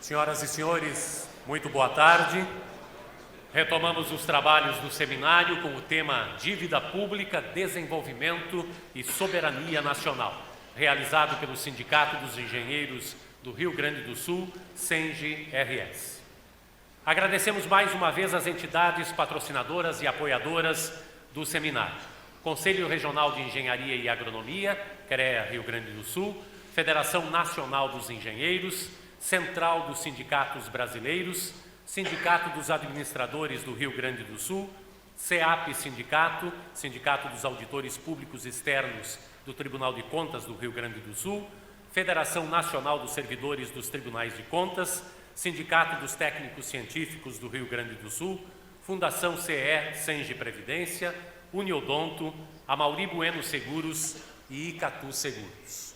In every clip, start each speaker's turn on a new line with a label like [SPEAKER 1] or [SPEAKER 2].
[SPEAKER 1] Senhoras e senhores, muito boa tarde. Retomamos os trabalhos do seminário com o tema Dívida Pública, Desenvolvimento e Soberania Nacional, realizado pelo Sindicato dos Engenheiros do Rio Grande do Sul, SENGE-RS. Agradecemos mais uma vez as entidades patrocinadoras e apoiadoras do seminário: Conselho Regional de Engenharia e Agronomia, CREA Rio Grande do Sul, Federação Nacional dos Engenheiros, Central dos Sindicatos Brasileiros, Sindicato dos Administradores do Rio Grande do Sul, CEAP Sindicato, Sindicato dos Auditores Públicos Externos do Tribunal de Contas do Rio Grande do Sul, Federação Nacional dos Servidores dos Tribunais de Contas, Sindicato dos Técnicos Científicos do Rio Grande do Sul, Fundação CE Senge Previdência, Uniodonto, Amauri Bueno Seguros e Icatu Seguros.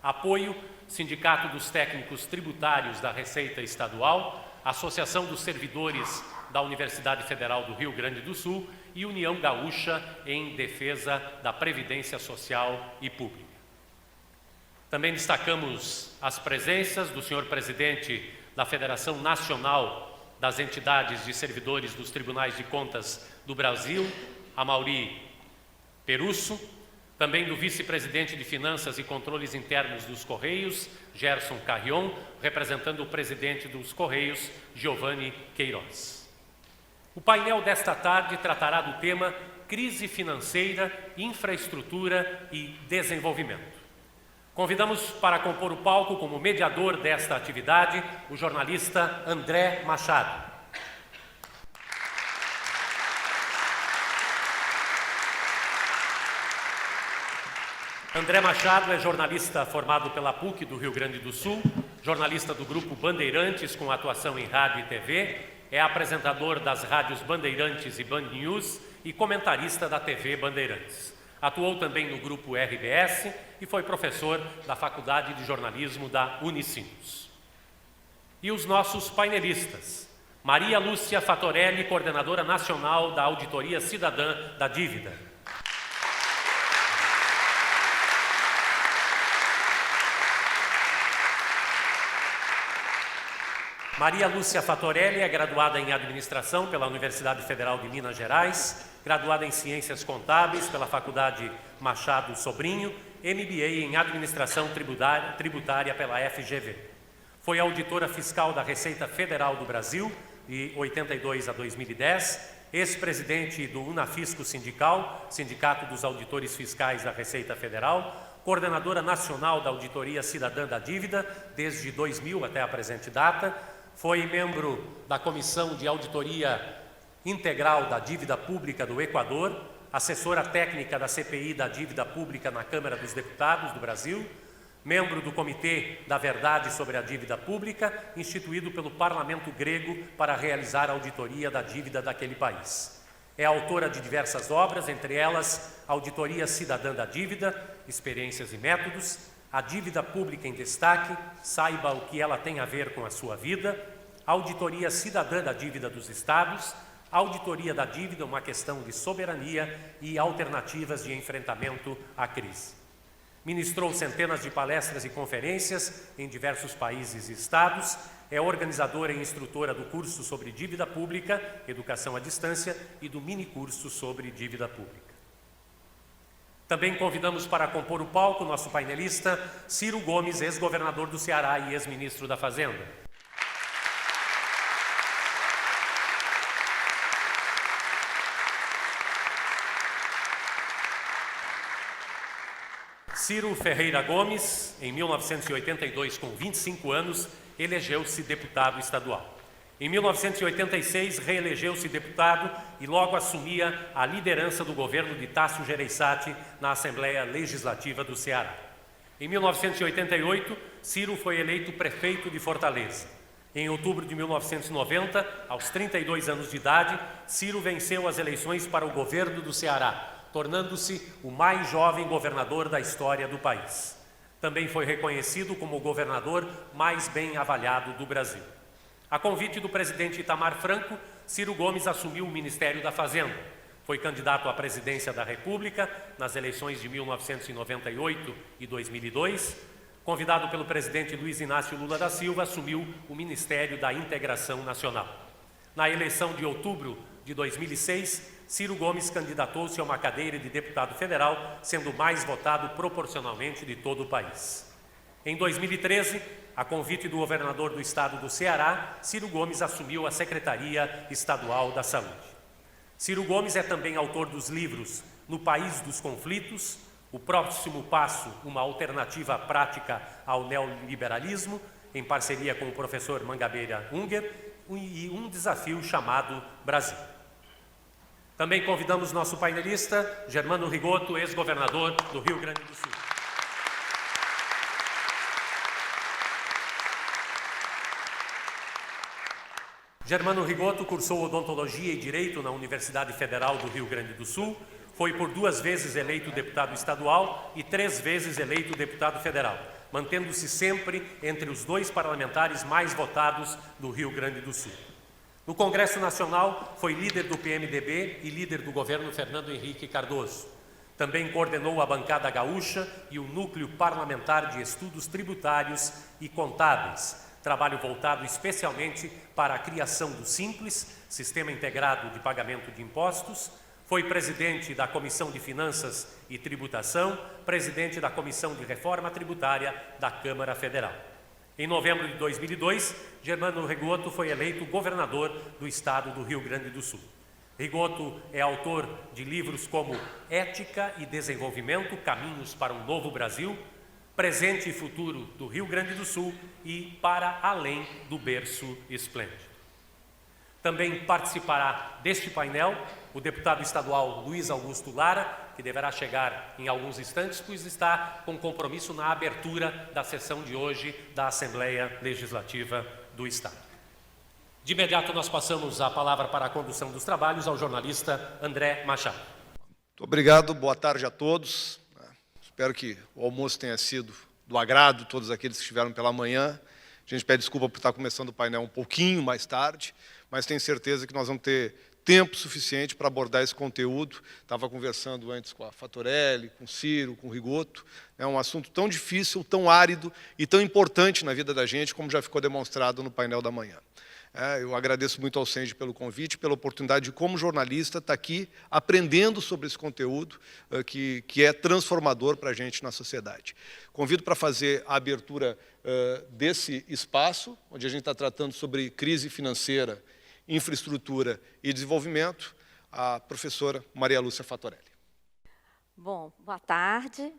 [SPEAKER 1] Apoio: Sindicato dos Técnicos Tributários da Receita Estadual, Associação dos Servidores da Universidade Federal do Rio Grande do Sul e União Gaúcha em Defesa da Previdência Social e Pública. Também destacamos as presenças do senhor presidente da Federação Nacional das Entidades de Servidores dos Tribunais de Contas do Brasil, Amauri Perusso, também do vice-presidente de Finanças e Controles Internos dos Correios, Gerson Carrion, representando o presidente dos Correios, Giovanni Queiroz. O painel desta tarde tratará do tema Crise Financeira, Infraestrutura e Desenvolvimento. Convidamos para compor o palco como mediador desta atividade o jornalista André Machado. André Machado é jornalista formado pela PUC do Rio Grande do Sul, jornalista do Grupo Bandeirantes com atuação em rádio e TV, é apresentador das rádios Bandeirantes e Band News e comentarista da TV Bandeirantes. Atuou também no Grupo RBS e foi professor da Faculdade de Jornalismo da Unicinos. E os nossos painelistas: Maria Lúcia Fatorelli, coordenadora nacional da Auditoria Cidadã da Dívida. Maria Lúcia Fatorelli é graduada em Administração pela Universidade Federal de Minas Gerais, graduada em Ciências Contábeis pela Faculdade Machado Sobrinho, MBA em Administração Tributária pela FGV. Foi auditora fiscal da Receita Federal do Brasil, de 82 a 2010, ex-presidente do Unafisco Sindical, Sindicato dos Auditores Fiscais da Receita Federal, coordenadora nacional da Auditoria Cidadã da Dívida, desde 2000 até a presente data. Foi membro da Comissão de Auditoria Integral da Dívida Pública do Equador, assessora técnica da CPI da Dívida Pública na Câmara dos Deputados do Brasil, membro do Comitê da Verdade sobre a Dívida Pública, instituído pelo Parlamento grego para realizar a auditoria da dívida daquele país. É autora de diversas obras, entre elas Auditoria Cidadã da Dívida, Experiências e Métodos, A Dívida Pública em Destaque, Saiba o que ela tem a ver com a sua vida, Auditoria Cidadã da Dívida dos Estados, Auditoria da Dívida, uma questão de soberania e alternativas de enfrentamento à crise. Ministrou centenas de palestras e conferências em diversos países e estados, é organizadora e instrutora do curso sobre dívida pública, educação à distância, e do minicurso sobre dívida pública. Também convidamos para compor o palco nosso painelista Ciro Gomes, ex-governador do Ceará e ex-ministro da Fazenda. Ciro Ferreira Gomes, em 1982, com 25 anos, elegeu-se deputado estadual. Em 1986, reelegeu-se deputado e logo assumia a liderança do governo de Tássio Gereissati na Assembleia Legislativa do Ceará. Em 1988, Ciro foi eleito prefeito de Fortaleza. Em outubro de 1990, aos 32 anos de idade, Ciro venceu as eleições para o governo do Ceará, tornando-se o mais jovem governador da história do país. Também foi reconhecido como o governador mais bem avaliado do Brasil. A convite do presidente Itamar Franco, Ciro Gomes assumiu o Ministério da Fazenda. Foi candidato à presidência da República nas eleições de 1998 e 2002. Convidado pelo presidente Luiz Inácio Lula da Silva, assumiu o Ministério da Integração Nacional. Na eleição de outubro de 2006, Ciro Gomes candidatou-se a uma cadeira de deputado federal, sendo o mais votado proporcionalmente de todo o país. Em 2013, a convite do governador do estado do Ceará, Ciro Gomes assumiu a Secretaria Estadual da Saúde. Ciro Gomes é também autor dos livros No País dos Conflitos, O Próximo Passo, uma alternativa prática ao neoliberalismo, em parceria com o professor Mangabeira Unger, e um desafio chamado Brasil. Também convidamos nosso painelista, Germano Rigotto, ex-governador do Rio Grande do Sul. Germano Rigotto cursou odontologia e direito na Universidade Federal do Rio Grande do Sul, foi por 2 vezes eleito deputado estadual e 3 vezes eleito deputado federal, mantendo-se sempre entre os 2 parlamentares mais votados do Rio Grande do Sul. No Congresso Nacional, foi líder do PMDB e líder do governo Fernando Henrique Cardoso. Também coordenou a bancada gaúcha e o Núcleo Parlamentar de Estudos Tributários e Contábeis, trabalho voltado especialmente para a criação do Simples, Sistema Integrado de Pagamento de Impostos. Foi presidente da Comissão de Finanças e Tributação, presidente da Comissão de Reforma Tributária da Câmara Federal. Em novembro de 2002, Germano Rigotto foi eleito governador do estado do Rio Grande do Sul. Rigotto é autor de livros como Ética e Desenvolvimento, Caminhos para um Novo Brasil, Presente e Futuro do Rio Grande do Sul e Para Além do Berço Esplêndido. Também participará deste painel o deputado estadual Luiz Augusto Lara, que deverá chegar em alguns instantes, pois está com compromisso na abertura da sessão de hoje da Assembleia Legislativa do Estado. De imediato, nós passamos a palavra para a condução dos trabalhos ao jornalista André Machado.
[SPEAKER 2] Muito obrigado, boa tarde a todos. Espero que o almoço tenha sido do agrado de todos aqueles que estiveram pela manhã. A gente pede desculpa por estar começando o painel um pouquinho mais tarde, mas tenho certeza que nós vamos ter tempo suficiente para abordar esse conteúdo. Estava conversando antes com a Fatorelli, com o Ciro, com o Rigotto. É um assunto tão difícil, tão árido e tão importante na vida da gente, como já ficou demonstrado no painel da manhã. Eu agradeço muito ao Senge pelo convite, pela oportunidade de, como jornalista, estar aqui aprendendo sobre esse conteúdo que é transformador para a gente na sociedade. Convido para fazer a abertura desse espaço, onde a gente está tratando sobre crise financeira, infraestrutura e desenvolvimento, a professora Maria Lúcia Fatorelli.
[SPEAKER 3] Bom, boa tarde.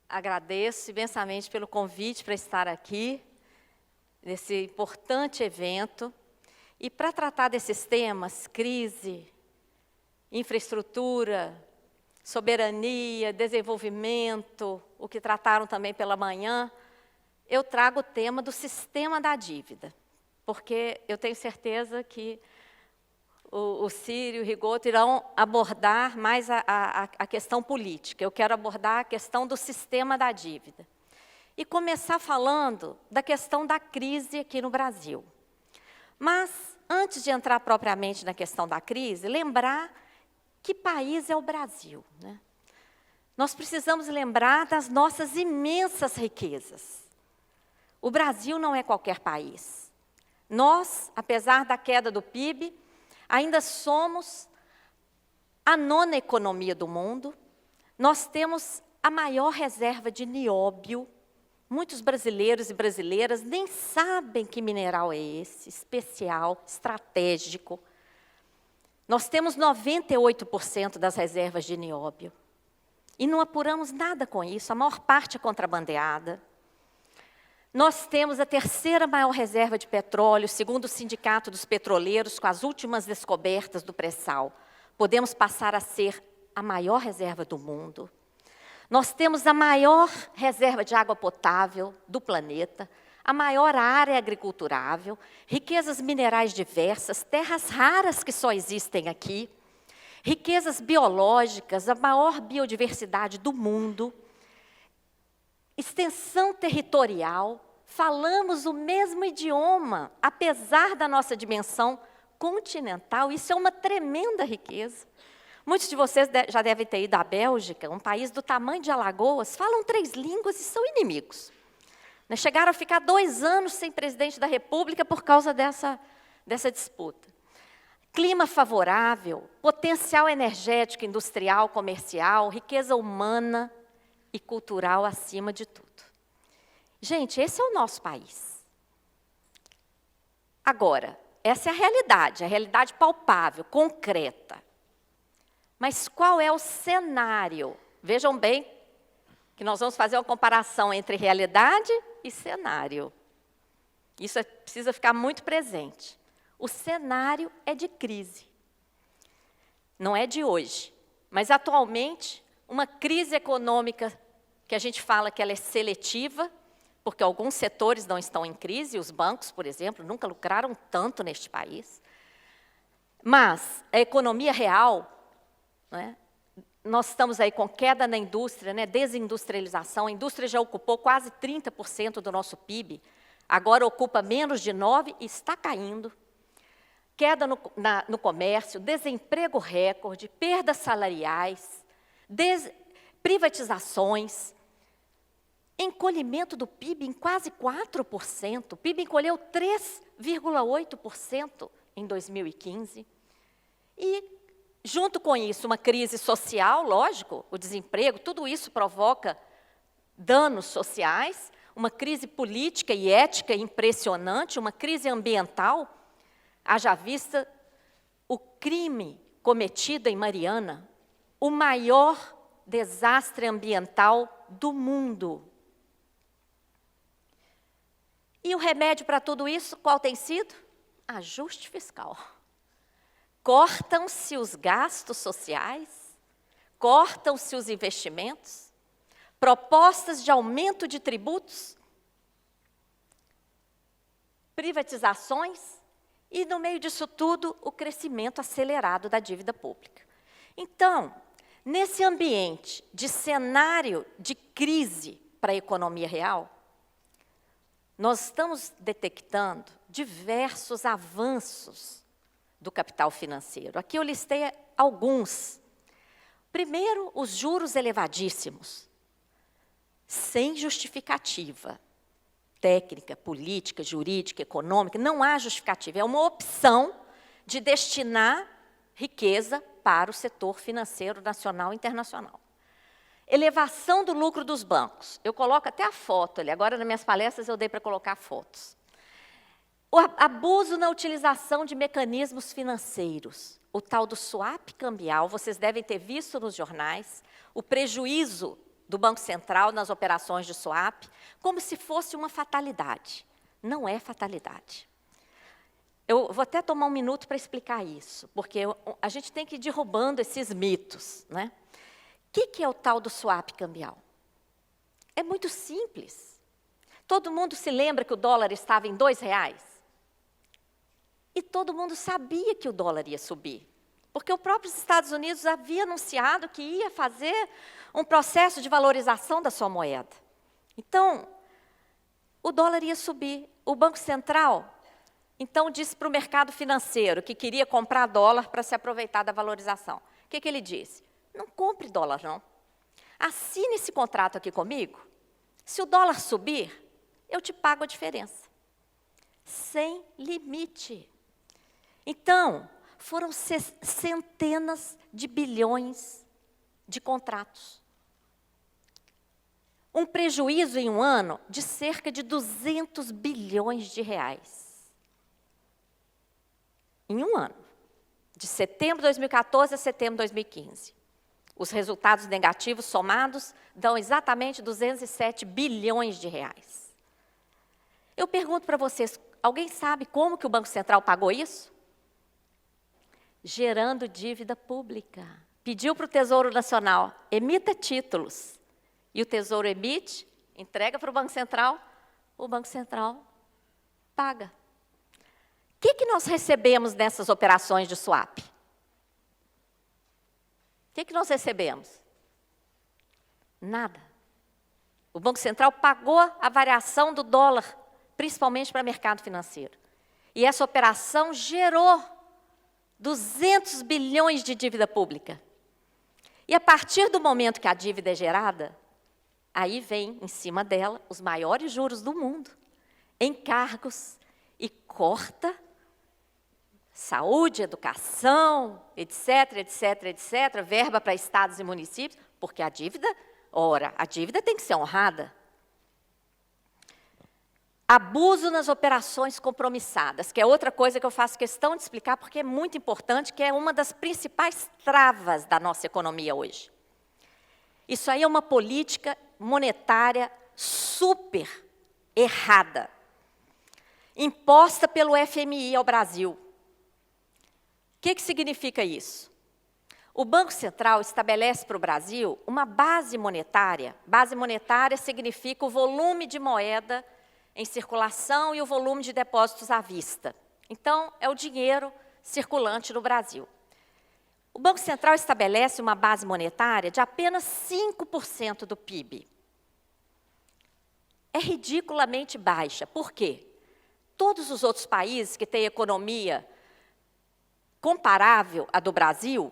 [SPEAKER 3] Agradeço imensamente pelo convite para estar aqui, nesse importante evento. E para tratar desses temas, crise, infraestrutura, soberania, desenvolvimento, o que trataram também pela manhã, eu trago o tema do sistema da dívida, porque eu tenho certeza que o Ciro e o Rigotto irão abordar mais a questão política. Eu quero abordar a questão do sistema da dívida. E começar falando da questão da crise aqui no Brasil. Mas, antes de entrar propriamente na questão da crise, lembrar que país é o Brasil, né? Nós precisamos lembrar das nossas imensas riquezas. O Brasil não é qualquer país. Nós, apesar da queda do PIB, ainda somos a 9ª economia do mundo. Nós temos a maior reserva de nióbio. Muitos brasileiros e brasileiras nem sabem que mineral é esse, especial, estratégico. Nós temos 98% das reservas de nióbio. E não apuramos nada com isso, a maior parte é contrabandeada. Nós temos a 3ª maior reserva de petróleo, segundo o Sindicato dos Petroleiros, com as últimas descobertas do pré-sal. Podemos passar a ser a maior reserva do mundo. Nós temos a maior reserva de água potável do planeta, a maior área agriculturável, riquezas minerais diversas, terras raras que só existem aqui, riquezas biológicas, a maior biodiversidade do mundo, extensão territorial, falamos o mesmo idioma, apesar da nossa dimensão continental, isso é uma tremenda riqueza. Muitos de vocês já devem ter ido à Bélgica, um país do tamanho de Alagoas, falam 3 línguas e são inimigos. Chegaram a ficar 2 anos sem presidente da República por causa dessa disputa. Clima favorável, potencial energético, industrial, comercial, riqueza humana e cultural acima de tudo. Gente, esse é o nosso país. Agora, essa é a realidade palpável, concreta. Mas qual é o cenário? Vejam bem que nós vamos fazer uma comparação entre realidade e cenário. Isso precisa ficar muito presente. O cenário é de crise. Não é de hoje, mas atualmente, uma crise econômica que a gente fala que ela é seletiva, porque alguns setores não estão em crise, os bancos, por exemplo, nunca lucraram tanto neste país. Mas a economia real, né, nós estamos aí com queda na indústria, né, desindustrialização, a indústria já ocupou quase 30% do nosso PIB, agora ocupa menos de 9% e está caindo. Queda no comércio, desemprego recorde, perdas salariais, privatizações, encolhimento do PIB em quase 4%. O PIB encolheu 3,8% em 2015. E, junto com isso, uma crise social, lógico, o desemprego, tudo isso provoca danos sociais, uma crise política e ética impressionante, uma crise ambiental. Haja vista o crime cometido em Mariana, o maior desastre ambiental do mundo. E o remédio para tudo isso, qual tem sido? Ajuste fiscal. Cortam-se os gastos sociais, cortam-se os investimentos, propostas de aumento de tributos, privatizações, e, no meio disso tudo, o crescimento acelerado da dívida pública. Então, nesse ambiente de cenário de crise para a economia real, nós estamos detectando diversos avanços do capital financeiro. Aqui eu listei alguns. Primeiro, os juros elevadíssimos, sem justificativa. Técnica, política, jurídica, econômica, não há justificativa. É uma opção de destinar riqueza para o setor financeiro nacional e internacional. Elevação do lucro dos bancos. Eu coloco até a foto ali. Agora, nas minhas palestras, eu dei para colocar fotos. O abuso na utilização de mecanismos financeiros. O tal do swap cambial, vocês devem ter visto nos jornais, o prejuízo do Banco Central nas operações de swap, como se fosse uma fatalidade. Não é fatalidade. Eu vou até tomar um minuto para explicar isso, porque a gente tem que ir derrubando esses mitos, né? O que é o tal do swap cambial? É muito simples. Todo mundo se lembra que o dólar estava em R$2? E todo mundo sabia que o dólar ia subir. Porque o próprio Estados Unidos havia anunciado que ia fazer um processo de valorização da sua moeda. Então, o dólar ia subir. O Banco Central, então, disse para o mercado financeiro que queria comprar dólar para se aproveitar da valorização. O que ele disse? Não compre dólar, não. Assine esse contrato aqui comigo. Se o dólar subir, eu te pago a diferença. Sem limite. Então, foram centenas de bilhões de contratos. Um prejuízo em um ano de cerca de 200 bilhões de reais. Em um ano. De setembro de 2014 a setembro de 2015. Os resultados negativos somados dão exatamente 207 bilhões de reais. Eu pergunto para vocês, alguém sabe como que o Banco Central pagou isso? Gerando dívida pública. Pediu para o Tesouro Nacional, emita títulos. E o Tesouro emite, entrega para o Banco Central paga. O que nós recebemos nessas operações de swap? O que nós recebemos? Nada. O Banco Central pagou a variação do dólar, principalmente para o mercado financeiro. E essa operação gerou 200 bilhões de dívida pública. E a partir do momento que a dívida é gerada, aí vem em cima dela os maiores juros do mundo, encargos, e corta saúde, educação, etc, etc, etc, verba para estados e municípios, porque a dívida tem que ser honrada. Abuso nas operações compromissadas, que é outra coisa que eu faço questão de explicar, porque é muito importante, que é uma das principais travas da nossa economia hoje. Isso aí é uma política monetária super errada, imposta pelo FMI ao Brasil. O que significa isso? O Banco Central estabelece para o Brasil uma base monetária. Base monetária significa o volume de moeda em circulação e o volume de depósitos à vista. Então, é o dinheiro circulante no Brasil. O Banco Central estabelece uma base monetária de apenas 5% do PIB. É ridiculamente baixa. Por quê? Todos os outros países que têm economia comparável à do Brasil,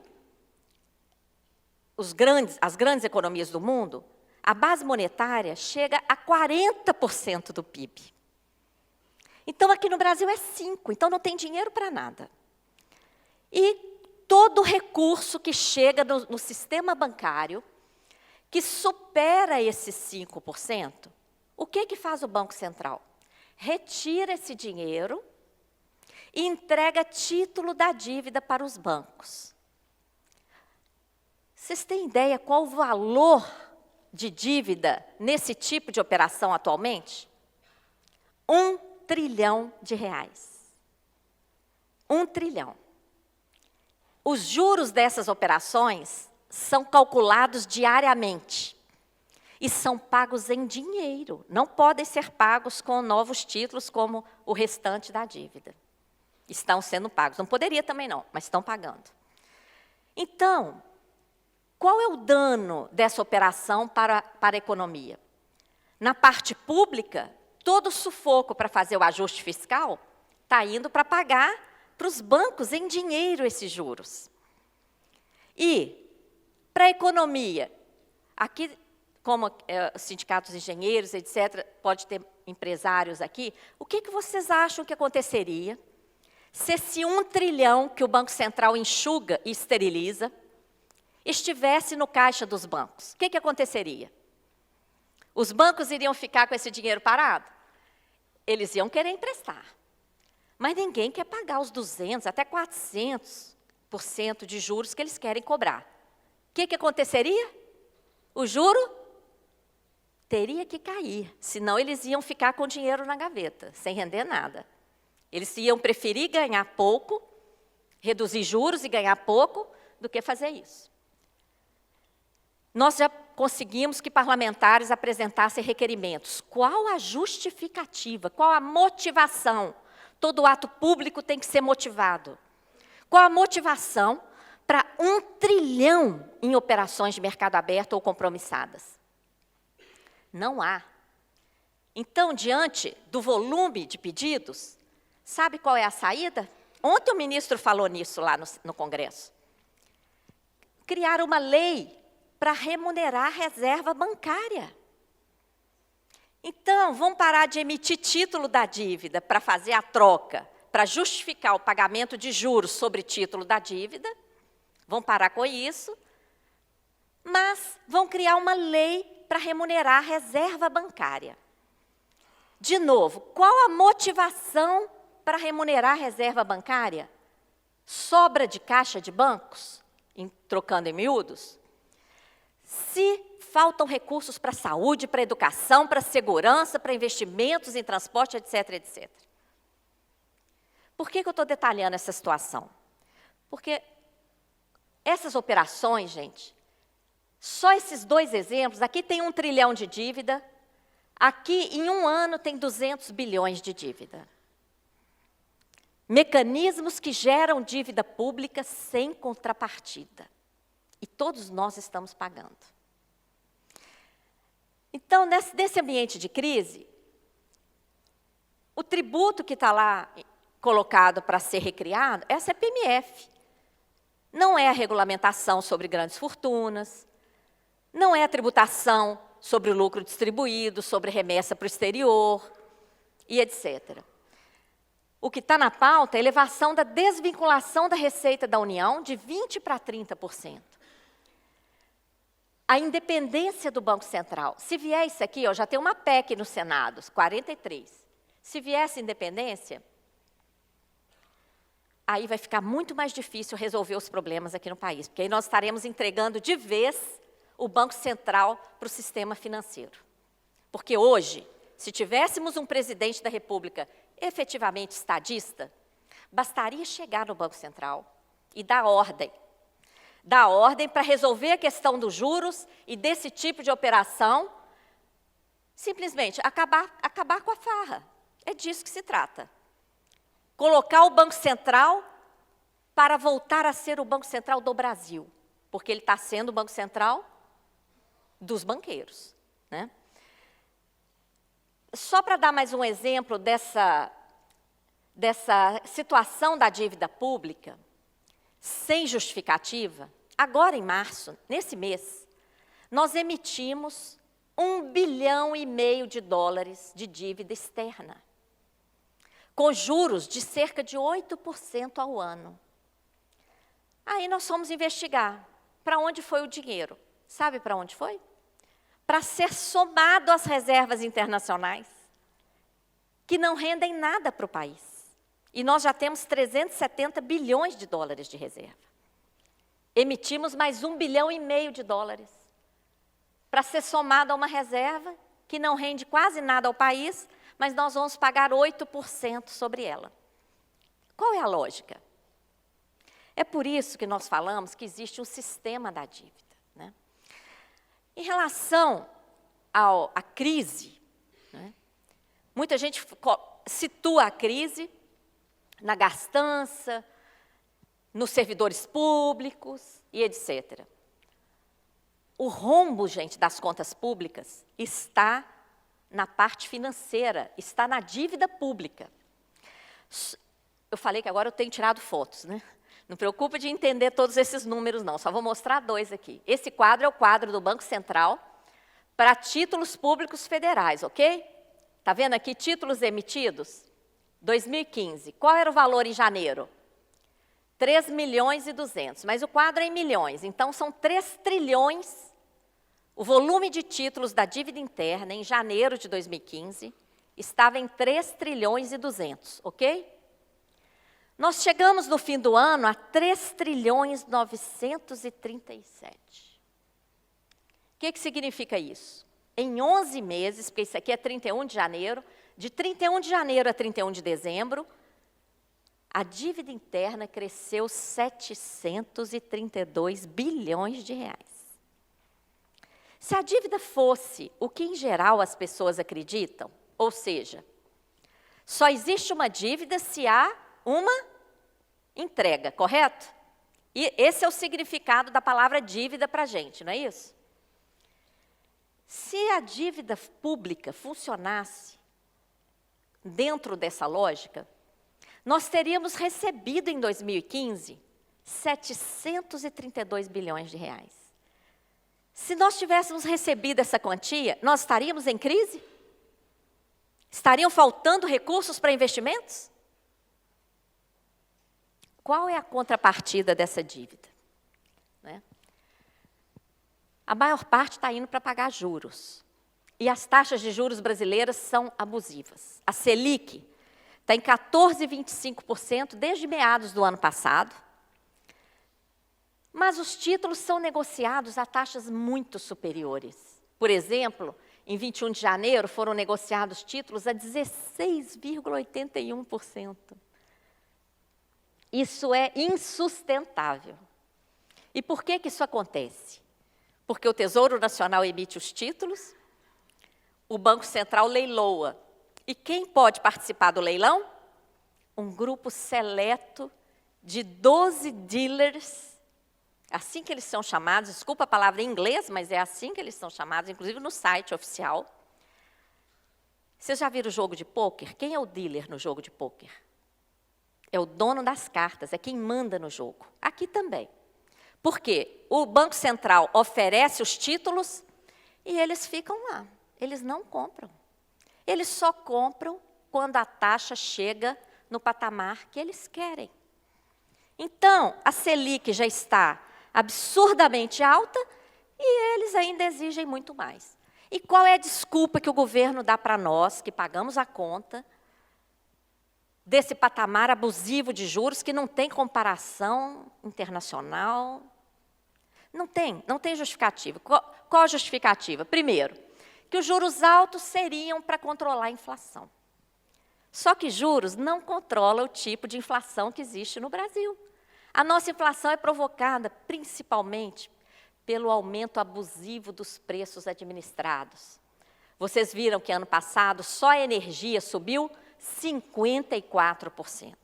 [SPEAKER 3] as grandes economias do mundo, a base monetária chega a 40% do PIB. Então, aqui no Brasil é 5%, então não tem dinheiro para nada. E todo recurso que chega no sistema bancário, que supera esses 5%, o que faz o Banco Central? Retira esse dinheiro e entrega título da dívida para os bancos. Vocês têm ideia qual o valor de dívida nesse tipo de operação atualmente? R$ 1 trilhão. 1 trilhão. Os juros dessas operações são calculados diariamente e são pagos em dinheiro. Não podem ser pagos com novos títulos como o restante da dívida. Estão sendo pagos. Não poderia também não, mas estão pagando. Então, qual é o dano dessa operação para a economia? Na parte pública, todo o sufoco para fazer o ajuste fiscal está indo para pagar para os bancos em dinheiro esses juros. E, para a economia, aqui, como os sindicatos de engenheiros, etc., pode ter empresários aqui, o que vocês acham que aconteceria se esse 1 trilhão que o Banco Central enxuga e esteriliza estivesse no caixa dos bancos? O que aconteceria? Os bancos iriam ficar com esse dinheiro parado? Eles iam querer emprestar. Mas ninguém quer pagar os 200%, até 400% de juros que eles querem cobrar. O que aconteceria? O juro teria que cair, senão eles iam ficar com o dinheiro na gaveta, sem render nada. Eles iam preferir ganhar pouco, reduzir juros e ganhar pouco, do que fazer isso. Nós já conseguimos que parlamentares apresentassem requerimentos. Qual a justificativa? Qual a motivação? Todo ato público tem que ser motivado. Qual a motivação para 1 trilhão em operações de mercado aberto ou compromissadas? Não há. Então, diante do volume de pedidos, sabe qual é a saída? Ontem o ministro falou nisso lá no Congresso. Criar uma lei para remunerar a reserva bancária. Então, vamos parar de emitir título da dívida para fazer a troca, para justificar o pagamento de juros sobre título da dívida. Vão parar com isso, mas vão criar uma lei para remunerar a reserva bancária. De novo, qual a motivação para remunerar a reserva bancária? Sobra de caixa de bancos, trocando em miúdos? Se faltam recursos para a saúde, para a educação, para a segurança, para investimentos em transporte, etc., etc. Por que eu estou detalhando essa situação? Porque essas operações, gente, só esses 2 exemplos, aqui tem 1 trilhão de dívida, aqui em 1 ano tem 200 bilhões de dívida. Mecanismos que geram dívida pública sem contrapartida. E todos nós estamos pagando. Então, nesse ambiente de crise, o tributo que está lá colocado para ser recriado é a CPMF. não é a regulamentação sobre grandes fortunas, não é a tributação sobre o lucro distribuído, sobre remessa para o exterior e etc. O que está na pauta é a elevação da desvinculação da receita da União de 20% para 30%. A independência do Banco Central. Se vier isso aqui, ó, já tem uma PEC no Senado, 43. Se vier essa independência, aí vai ficar muito mais difícil resolver os problemas aqui no país, porque aí nós estaremos entregando de vez o Banco Central para o sistema financeiro. Porque hoje, se tivéssemos um presidente da República efetivamente estadista, bastaria chegar no Banco Central e dar ordem. Dar ordem para resolver a questão dos juros e desse tipo de operação, simplesmente acabar com a farra. É disso que se trata. Colocar o Banco Central para voltar a ser o Banco Central do Brasil, porque ele está sendo o Banco Central dos banqueiros, né? Só para dar mais um exemplo dessa situação da dívida pública, sem justificativa, agora em março, nesse mês, nós emitimos $1,5 bilhão de dívida externa, com juros de cerca de 8% ao ano. Aí nós fomos investigar para onde foi o dinheiro. Sabe para onde foi? Para ser somado às reservas internacionais, que não rendem nada para o país. E nós já temos 370 bilhões de dólares de reserva. Emitimos mais $1,5 bilhão para ser somado a uma reserva que não rende quase nada ao país, mas nós vamos pagar 8% sobre ela. Qual é a lógica? É por isso que nós falamos que existe um sistema da dívida, né? Em relação à crise, né, muita gente situa a crise na gastança, nos servidores públicos e etc. O rombo, gente, das contas públicas está na parte financeira, está na dívida pública. Eu falei que agora eu tenho tirado fotos, né? Não preocupa de entender todos esses números, não. Só vou mostrar dois aqui. Esse quadro é o quadro do Banco Central para títulos públicos federais, ok? Está vendo aqui títulos emitidos? 2015. Qual era o valor em janeiro? 3,2 milhões, mas o quadro é em milhões, então são 3 trilhões. O volume de títulos da dívida interna em janeiro de 2015 estava em 3,2 trilhões, ok? Nós chegamos no fim do ano a 3,937 trilhões. O que significa isso? Em 11 meses, porque isso aqui é 31 de janeiro, de 31 de janeiro a 31 de dezembro, a dívida interna cresceu 732 bilhões de reais. Se a dívida fosse o que, em geral, as pessoas acreditam, ou seja, só existe uma dívida se há uma entrega, correto? E esse é o significado da palavra dívida para a gente, não é isso? Se a dívida pública funcionasse dentro dessa lógica, nós teríamos recebido em 2015 732 bilhões de reais. Se nós tivéssemos recebido essa quantia, nós estaríamos em crise? Estariam faltando recursos para investimentos? Qual é a contrapartida dessa dívida? Né? A maior parte está indo para pagar juros. E as taxas de juros brasileiras são abusivas. A Selic está em 14,25% desde meados do ano passado. Mas os títulos são negociados a taxas muito superiores. Por exemplo, em 21 de janeiro foram negociados títulos a 16,81%. Isso é insustentável. E por que isso acontece? Porque o Tesouro Nacional emite os títulos, o Banco Central leiloa. E quem pode participar do leilão? Um grupo seleto de 12 dealers, assim que eles são chamados, desculpa a palavra em inglês, mas é assim que eles são chamados, inclusive no site oficial. Vocês já viram o jogo de pôquer? Quem é o dealer no jogo de pôquer? É o dono das cartas, é quem manda no jogo. Aqui também. Por quê? O Banco Central oferece os títulos e eles ficam lá. Eles não compram. Eles só compram quando a taxa chega no patamar que eles querem. Então, a Selic já está absurdamente alta e eles ainda exigem muito mais. E qual é a desculpa que o governo dá para nós, que pagamos a conta, desse patamar abusivo de juros que não tem comparação internacional? Não tem justificativa. Qual a justificativa? Primeiro, que os juros altos seriam para controlar a inflação. Só que juros não controla o tipo de inflação que existe no Brasil. A nossa inflação é provocada principalmente pelo aumento abusivo dos preços administrados. Vocês viram que ano passado só a energia subiu 54%.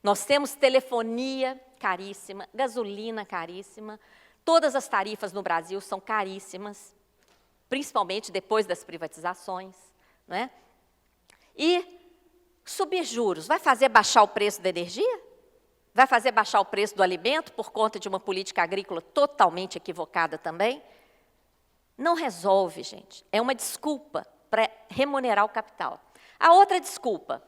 [SPEAKER 3] Nós temos telefonia caríssima, gasolina caríssima, todas as tarifas no Brasil são caríssimas, principalmente depois das privatizações, não é? E subir juros vai fazer baixar o preço da energia? Vai fazer baixar o preço do alimento por conta de uma política agrícola totalmente equivocada também? Não resolve, gente. É uma desculpa para remunerar o capital. A outra desculpa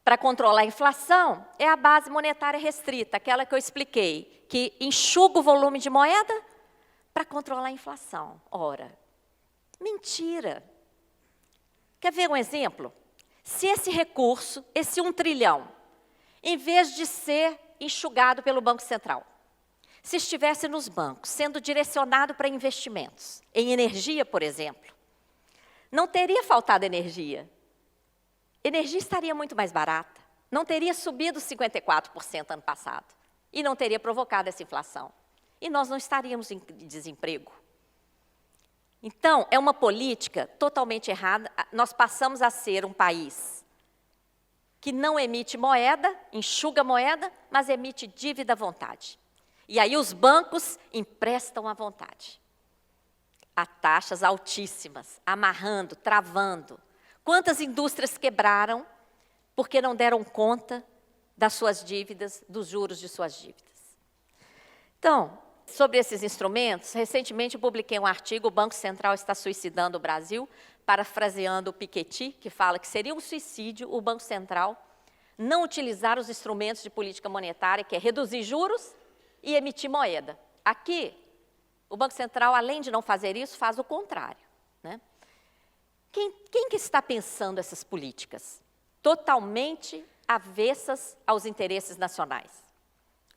[SPEAKER 3] para controlar a inflação é a base monetária restrita, aquela que eu expliquei, que enxuga o volume de moeda para controlar a inflação. Ora, mentira. Quer ver um exemplo? Se esse recurso, esse 1 trilhão, em vez de ser enxugado pelo Banco Central, se estivesse nos bancos, sendo direcionado para investimentos, em energia, por exemplo, não teria faltado energia. Energia estaria muito mais barata, não teria subido 54% ano passado, e não teria provocado essa inflação. E nós não estaríamos em desemprego. Então, é uma política totalmente errada. Nós passamos a ser um país que não emite moeda, enxuga moeda, mas emite dívida à vontade. E aí os bancos emprestam à vontade, a taxas altíssimas, amarrando, travando. Quantas indústrias quebraram porque não deram conta das suas dívidas, dos juros de suas dívidas? Então, sobre esses instrumentos, recentemente eu publiquei um artigo, o Banco Central está suicidando o Brasil, parafraseando o Piketty, que fala que seria um suicídio o Banco Central não utilizar os instrumentos de política monetária, que é reduzir juros e emitir moeda. Aqui, o Banco Central, além de não fazer isso, faz o contrário, né? Quem que está pensando essas políticas? Totalmente avessas aos interesses nacionais.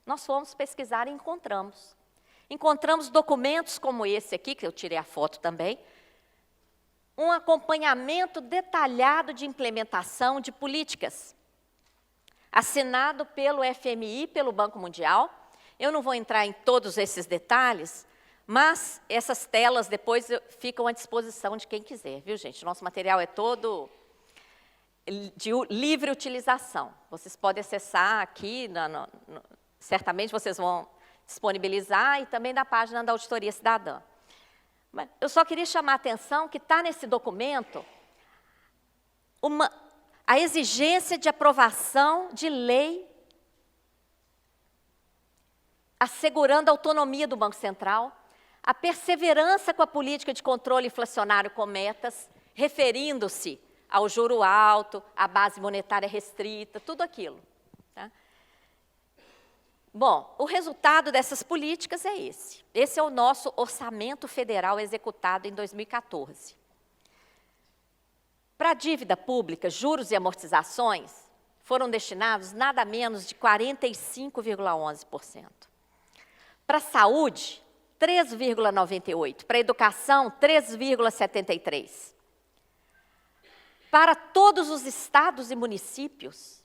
[SPEAKER 3] Nós fomos pesquisar e encontramos. Encontramos documentos como esse aqui, que eu tirei a foto também, um acompanhamento detalhado de implementação de políticas, assinado pelo FMI, pelo Banco Mundial. Eu não vou entrar em todos esses detalhes, mas essas telas depois ficam à disposição de quem quiser, viu, gente? Nosso material é todo de livre utilização. Vocês podem acessar aqui, certamente vocês vão disponibilizar, e também da página da Auditoria Cidadã. Mas eu só queria chamar a atenção que está nesse documento a exigência de aprovação de lei assegurando a autonomia do Banco Central, a perseverança com a política de controle inflacionário com metas, referindo-se ao juro alto, à base monetária restrita, tudo aquilo. Tá? Bom, o resultado dessas políticas é esse. Esse é o nosso orçamento federal executado em 2014. Para a dívida pública, juros e amortizações foram destinados nada menos de 45,11%. Para a saúde, 3,98%. Para a educação, 3,73%. Para todos os estados e municípios,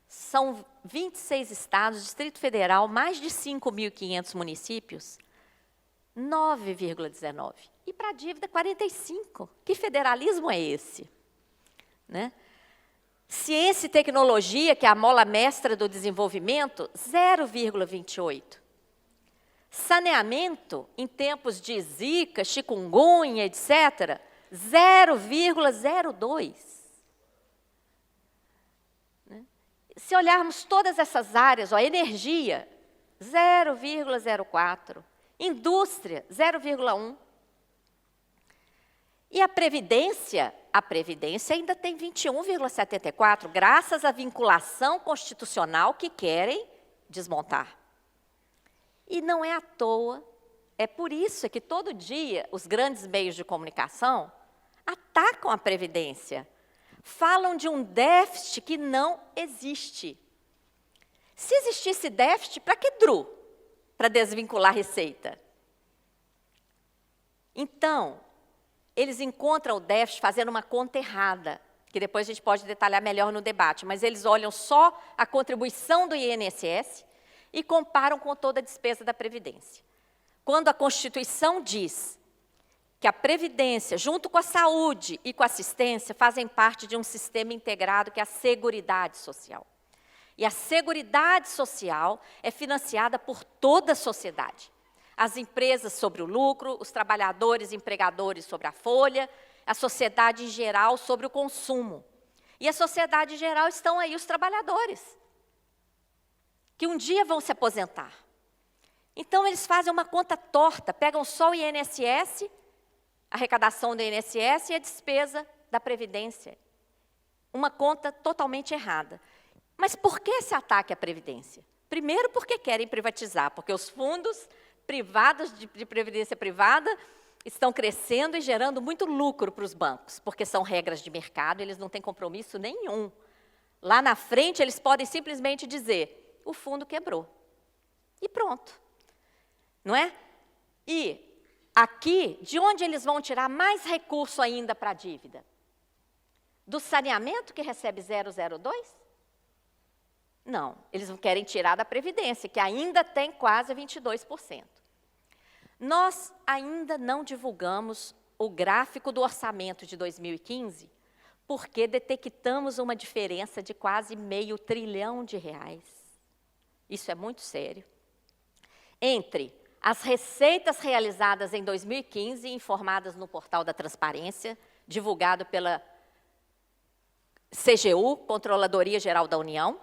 [SPEAKER 3] são 26 estados, Distrito Federal, mais de 5.500 municípios, 9,19%. E para a dívida, 45%. Que federalismo é esse? Né? Ciência e tecnologia, que é a mola mestra do desenvolvimento, 0,28%. Saneamento, em tempos de zika, chikungunya, etc., 0,02%. Se olharmos todas essas áreas, energia, 0,04%. Indústria, 0,1%. E a Previdência ainda tem 21,74%, graças à vinculação constitucional que querem desmontar. E não é à toa, é por isso que todo dia os grandes meios de comunicação atacam a Previdência, falam de um déficit que não existe. Se existisse déficit, para que DRU? Para desvincular a receita. Então, eles encontram o déficit fazendo uma conta errada, que depois a gente pode detalhar melhor no debate, mas eles olham só a contribuição do INSS e comparam com toda a despesa da Previdência. Quando a Constituição diz que a Previdência, junto com a saúde e com a assistência, fazem parte de um sistema integrado que é a Seguridade Social. E a Seguridade Social é financiada por toda a sociedade. As empresas sobre o lucro, os trabalhadores e empregadores sobre a folha, a sociedade em geral sobre o consumo. E a sociedade em geral estão aí os trabalhadores, que um dia vão se aposentar. Então, eles fazem uma conta torta, pegam só o INSS, a arrecadação do INSS e a despesa da Previdência. Uma conta totalmente errada. Mas por que esse ataque à Previdência? Primeiro, porque querem privatizar, porque os fundos privados de previdência privada estão crescendo e gerando muito lucro para os bancos, porque são regras de mercado, eles não têm compromisso nenhum. Lá na frente, eles podem simplesmente dizer, o fundo quebrou. E pronto. Não é? E aqui, de onde eles vão tirar mais recurso ainda para a dívida? Do saneamento, que recebe 0,02%? Não, eles querem tirar da Previdência, que ainda tem quase 22%. Nós ainda não divulgamos o gráfico do orçamento de 2015, porque detectamos uma diferença de quase R$500 bilhão. Isso é muito sério. Entre as receitas realizadas em 2015, informadas no portal da Transparência, divulgado pela CGU, Controladoria Geral da União,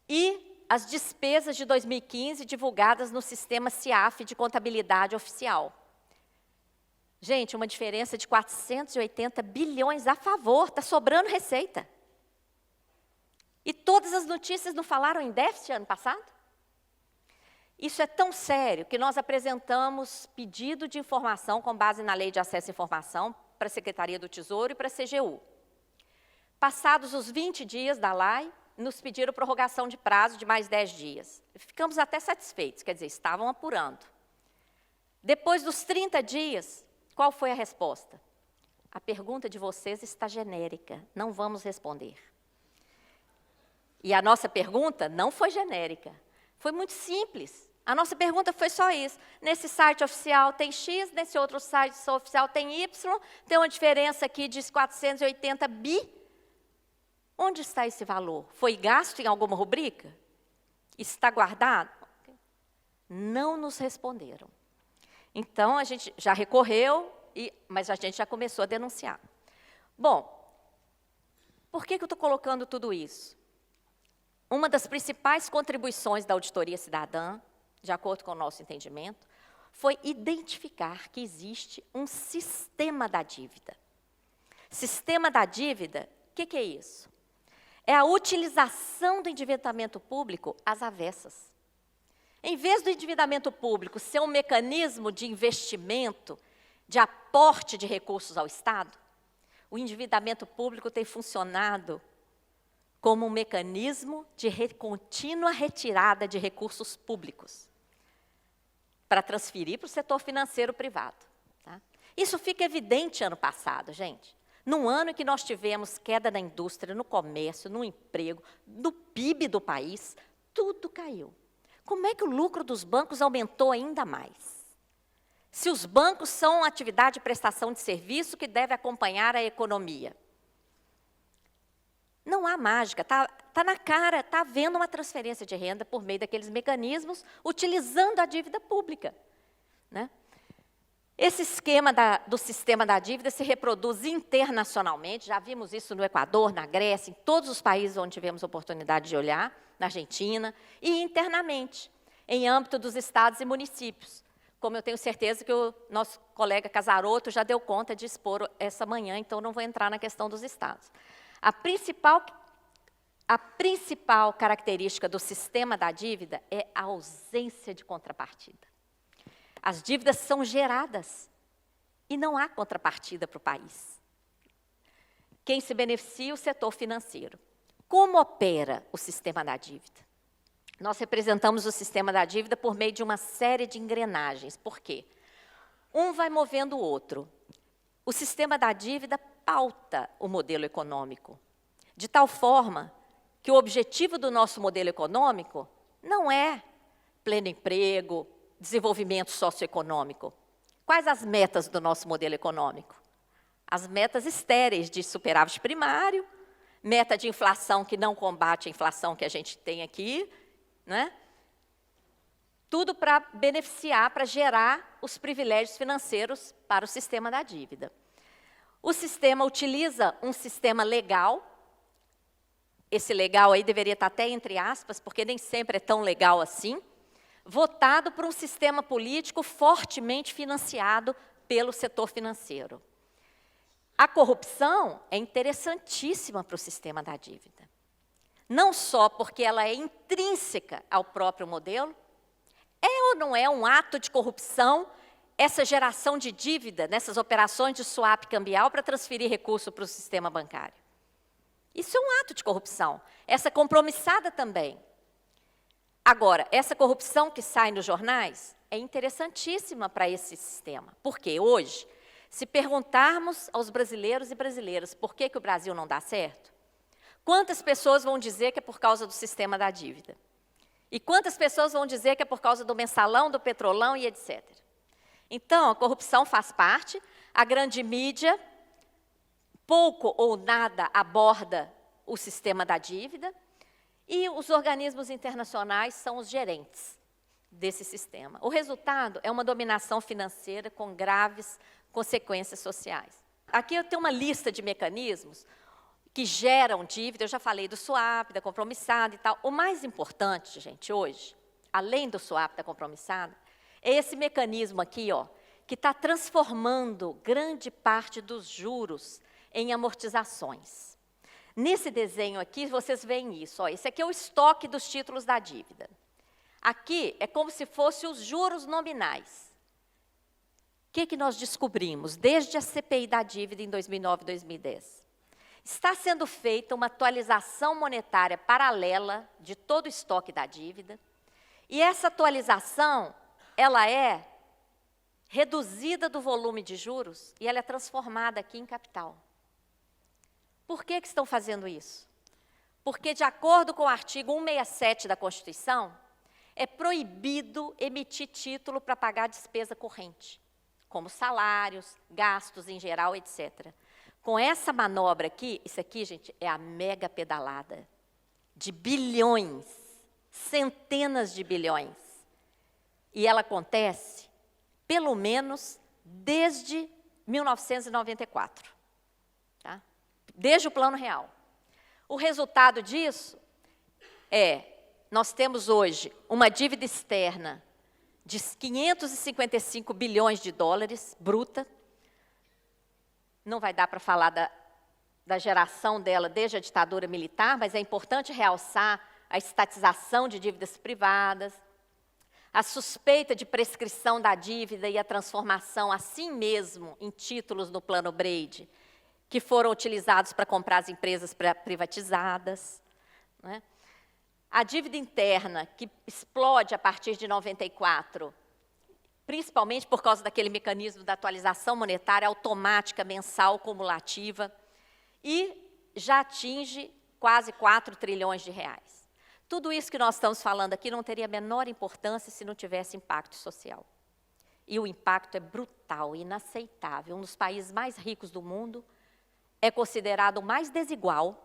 [SPEAKER 3] e as despesas de 2015 divulgadas no sistema CIAF de contabilidade oficial. Gente, uma diferença de 480 bilhões a favor, está sobrando receita. E todas as notícias não falaram em déficit ano passado? Isso é tão sério que nós apresentamos pedido de informação com base na Lei de Acesso à Informação para a Secretaria do Tesouro e para a CGU. Passados os 20 dias da LAI, nos pediram prorrogação de prazo de mais 10 dias. Ficamos até satisfeitos, quer dizer, estavam apurando. Depois dos 30 dias, qual foi a resposta? A pergunta de vocês está genérica, não vamos responder. E a nossa pergunta não foi genérica, foi muito simples. A nossa pergunta foi só isso. Nesse site oficial tem X, nesse outro site oficial tem Y, tem uma diferença aqui de 480 bi. Onde está esse valor? Foi gasto em alguma rubrica? Está guardado? Não nos responderam. Então, a gente já recorreu, mas a gente já começou a denunciar. Bom, por que eu estou colocando tudo isso? Uma das principais contribuições da auditoria cidadã, de acordo com o nosso entendimento, foi identificar que existe um sistema da dívida. Sistema da dívida, o que é isso? É a utilização do endividamento público às avessas. Em vez do endividamento público ser um mecanismo de investimento, de aporte de recursos ao Estado, o endividamento público tem funcionado como um mecanismo de contínua retirada de recursos públicos para transferir para o setor financeiro privado. Tá? Isso fica evidente ano passado, gente. Num ano em que nós tivemos queda na indústria, no comércio, no emprego, no PIB do país, tudo caiu. Como é que o lucro dos bancos aumentou ainda mais? Se os bancos são uma atividade de prestação de serviço que deve acompanhar a economia. Não há mágica, tá na cara, está havendo uma transferência de renda por meio daqueles mecanismos, utilizando a dívida pública. Né? Esse esquema do sistema da dívida se reproduz internacionalmente, já vimos isso no Equador, na Grécia, em todos os países onde tivemos oportunidade de olhar, na Argentina, e internamente. em âmbito dos estados e municípios, como eu tenho certeza que o nosso colega Casarotto já deu conta de expor essa manhã, então não vou entrar na questão dos estados. A principal característica do sistema da dívida é a ausência de contrapartida. As dívidas são geradas e não há contrapartida para o país. Quem se beneficia é o setor financeiro. Como opera o sistema da dívida? Nós representamos o sistema da dívida por meio de uma série de engrenagens. Por quê? Um vai movendo o outro. O sistema da dívida pauta o modelo econômico, de tal forma que o objetivo do nosso modelo econômico não é pleno emprego, desenvolvimento socioeconômico. Quais as metas do nosso modelo econômico? As metas estéreis de superávit primário, meta de inflação que não combate a inflação que a gente tem aqui, né? Tudo para beneficiar, para gerar os privilégios financeiros para o sistema da dívida. O sistema utiliza um sistema legal. Esse legal aí deveria estar até entre aspas, porque nem sempre é tão legal assim, votado por um sistema político fortemente financiado pelo setor financeiro. A corrupção é interessantíssima para o sistema da dívida. Não só porque ela é intrínseca ao próprio modelo, é ou não é um ato de corrupção essa geração de dívida nessas operações de swap cambial para transferir recurso para o sistema bancário? Isso é um ato de corrupção. Essa compromissada também. Agora, essa corrupção que sai nos jornais é interessantíssima para esse sistema. Porque hoje, se perguntarmos aos brasileiros e brasileiras por que o Brasil não dá certo, quantas pessoas vão dizer que é por causa do sistema da dívida? E quantas pessoas vão dizer que é por causa do mensalão, do petrolão e etc. Então, a corrupção faz parte, a grande mídia pouco ou nada aborda o sistema da dívida, e os organismos internacionais são os gerentes desse sistema. O resultado é uma dominação financeira com graves consequências sociais. Aqui eu tenho uma lista de mecanismos que geram dívida, eu já falei do swap, da compromissada e tal. O mais importante, gente, hoje, além do swap, da compromissada, é esse mecanismo aqui, ó, que está transformando grande parte dos juros em amortizações. Nesse desenho aqui, vocês veem isso. Ó, esse aqui é o estoque dos títulos da dívida. Aqui é como se fossem os juros nominais. O que nós descobrimos desde a CPI da dívida em 2009 e 2010? Está sendo feita uma atualização monetária paralela de todo o estoque da dívida, e essa atualização, ela é reduzida do volume de juros e ela é transformada aqui em capital. Por que estão fazendo isso? Porque, de acordo com o artigo 167 da Constituição, é proibido emitir título para pagar despesa corrente, como salários, gastos em geral, etc. Com essa manobra aqui, isso aqui, gente, é a mega pedalada de bilhões, centenas de bilhões. E ela acontece, pelo menos, desde 1994. Tá? Desde o Plano Real. O resultado disso é, nós temos hoje uma dívida externa de 555 bilhões de dólares, bruta. Não vai dar para falar da geração dela desde a ditadura militar, mas é importante realçar a estatização de dívidas privadas, a suspeita de prescrição da dívida e a transformação, assim mesmo, em títulos no Plano Brady, que foram utilizados para comprar as empresas privatizadas. Né? A dívida interna, que explode a partir de 94, principalmente por causa daquele mecanismo da atualização monetária automática, mensal, cumulativa, e já atinge quase 4 trilhões de reais. Tudo isso que nós estamos falando aqui não teria a menor importância se não tivesse impacto social. E o impacto é brutal, inaceitável. Um dos países mais ricos do mundo, é considerado o mais desigual,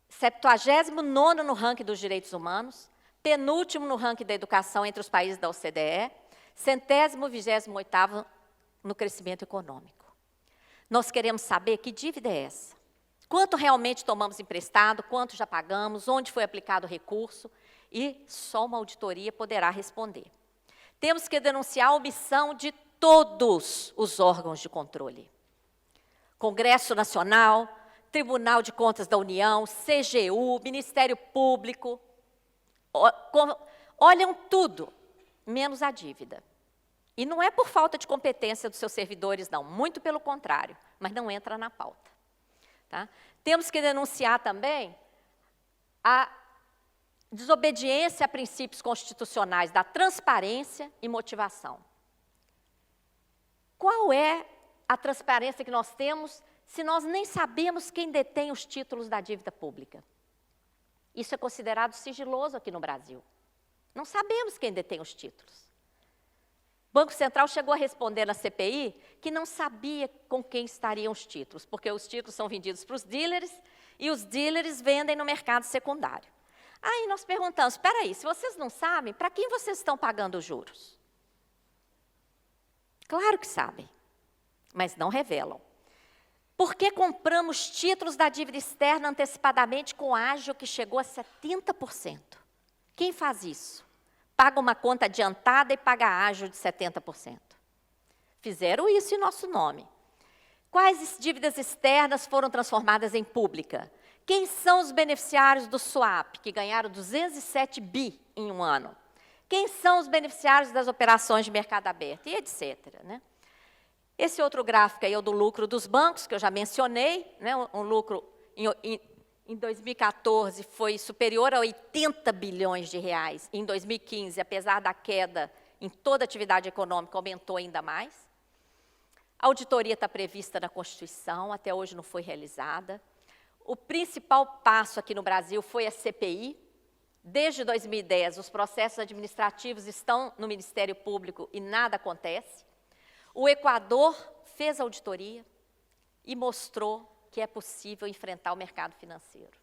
[SPEAKER 3] 79º no ranking dos direitos humanos, penúltimo no ranking da educação entre os países da OCDE, 128º no crescimento econômico. Nós queremos saber que dívida é essa? Quanto realmente tomamos emprestado, quanto já pagamos, onde foi aplicado o recurso e só uma auditoria poderá responder. Temos que denunciar a omissão de todos os órgãos de controle. Congresso Nacional, Tribunal de Contas da União, CGU, Ministério Público, olham tudo, menos a dívida. E não é por falta de competência dos seus servidores, não, muito pelo contrário, mas não entra na pauta. Tá? Temos que denunciar também a desobediência a princípios constitucionais da transparência e motivação. Qual é a transparência que nós temos se nós nem sabemos quem detém os títulos da dívida pública? Isso é considerado sigiloso aqui no Brasil. Não sabemos quem detém os títulos. O Banco Central chegou a responder na CPI que não sabia com quem estariam os títulos, porque os títulos são vendidos para os dealers e os dealers vendem no mercado secundário. Aí nós perguntamos, espera aí, se vocês não sabem, para quem vocês estão pagando os juros? Claro que sabem, mas não revelam. Por que compramos títulos da dívida externa antecipadamente com ágio que chegou a 70%? Quem faz isso? Paga uma conta adiantada e paga ágio de 70%. Fizeram isso em nosso nome. Quais dívidas externas foram transformadas em pública? Quem são os beneficiários do swap, que ganharam 207 bi em um ano? Quem são os beneficiários das operações de mercado aberto? E etc. Né? Esse outro gráfico aí é o do lucro dos bancos, que eu já mencionei. Né? Um lucro em 2014 foi superior a 80 bilhões de reais. Em 2015, apesar da queda em toda a atividade econômica, aumentou ainda mais. A auditoria está prevista na Constituição, até hoje não foi realizada. O principal passo aqui no Brasil foi a CPI. Desde 2010, os processos administrativos estão no Ministério Público e nada acontece. O Equador fez auditoria e mostrou que é possível enfrentar o mercado financeiro.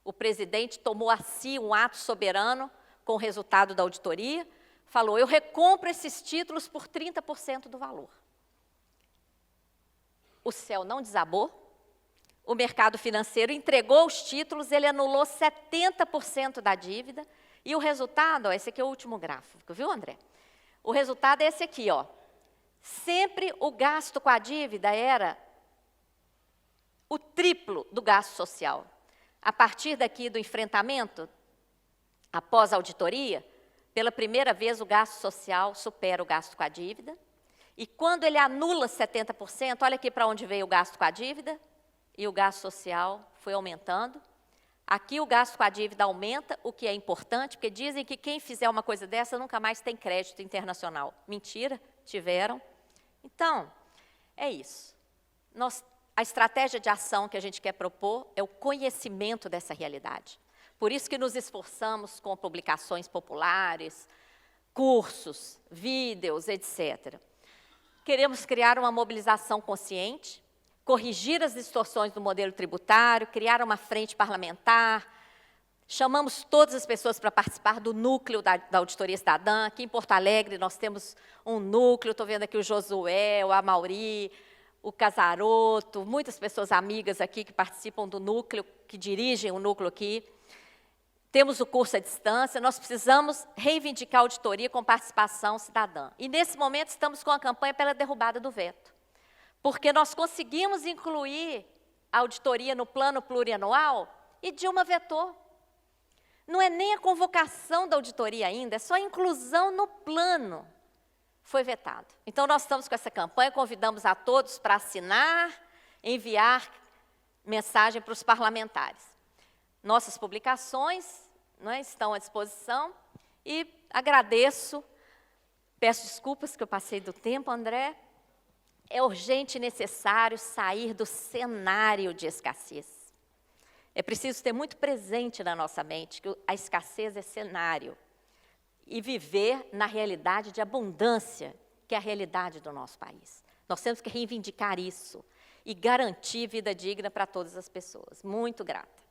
[SPEAKER 3] O presidente tomou a si um ato soberano com o resultado da auditoria, falou, eu recompro esses títulos por 30% do valor. O céu não desabou, o mercado financeiro entregou os títulos, ele anulou 70% da dívida, e o resultado, ó, esse aqui é o último gráfico, viu, André? O resultado é esse aqui, ó. Sempre o gasto com a dívida era o triplo do gasto social. A partir daqui do enfrentamento, após a auditoria, pela primeira vez o gasto social supera o gasto com a dívida, e quando ele anula 70%, olha aqui para onde veio o gasto com a dívida, e o gasto social foi aumentando. Aqui o gasto com a dívida aumenta, o que é importante, porque dizem que quem fizer uma coisa dessa nunca mais tem crédito internacional. Mentira, tiveram. Então, é isso. A estratégia de ação que a gente quer propor é o conhecimento dessa realidade. Por isso que nos esforçamos com publicações populares, cursos, vídeos, etc. Queremos criar uma mobilização consciente, corrigir as distorções do modelo tributário, criar uma frente parlamentar. Chamamos todas as pessoas para participar do núcleo da Auditoria Cidadã. Aqui em Porto Alegre nós temos um núcleo, estou vendo aqui o Josué, o Amauri, o Casaroto, muitas pessoas amigas aqui que participam do núcleo, que dirigem o núcleo aqui. Temos o curso à distância, nós precisamos reivindicar a auditoria com participação cidadã. E nesse momento estamos com a campanha pela derrubada do veto. Porque nós conseguimos incluir a auditoria no plano plurianual e Dilma vetou. Não é nem a convocação da auditoria ainda, é só a inclusão no plano. Foi vetado. Então, nós estamos com essa campanha, convidamos a todos para assinar, enviar mensagem para os parlamentares. Nossas publicações estão à disposição e agradeço, peço desculpas que eu passei do tempo, André. É urgente e necessário sair do cenário de escassez. É preciso ter muito presente na nossa mente que a escassez é cenário e viver na realidade de abundância, que é a realidade do nosso país. Nós temos que reivindicar isso e garantir vida digna para todas as pessoas. Muito grata.